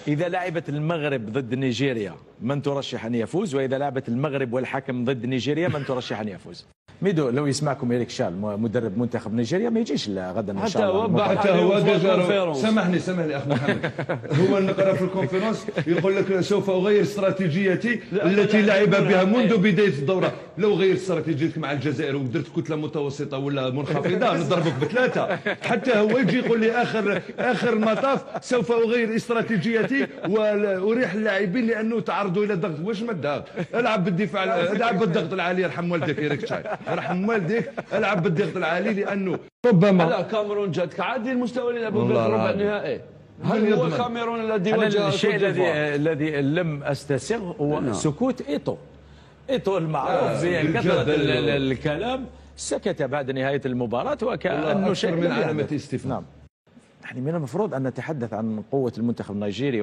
إذا لعبت المغرب ضد نيجيريا من ترشح أن يفوز، وإذا لعبت المغرب والحكم ضد نيجيريا من ترشح أن يفوز؟ ميدو لو يسمعكم إيريك شال مدرب منتخب نيجيريا ما يجيش غدا إن شاء الله. حتى هو سامحني أخ محمد، هو نقرأ في الكونفرنس يقول لك سوف أغير استراتيجيتي التي لعب بها منذ بداية الدورة. لو غيرت استراتيجيتك مع الجزائر ودرت كتلة متوسطة ولا منخفضة نضربك بثلاثة. حتى هو يجي يقول لي آخر المطاف سوف أغير استراتيجيتي وأريح اللاعبين لأنه تعرضوا إلى الضغط. واش ما الضغط؟ العب بالدفاع، العب بالضغط العالي، يرحم والديك إيريك شال، يرحم والديك، العب بالضغط العالي لأنه ربما لا الكاميرون جات كعادي المستوى اللي لعبوا به ربع النهائي. هل هو الكاميرون الذي واجه الشيء الذي لم استسغ هو سكوت إيتو المعروف بكثرة الكلام، سكت بعد نهاية المباراة وكأنه شيء من علامة استفهام. نعم، يعني من المفروض أن نتحدث عن قوة المنتخب النيجيري.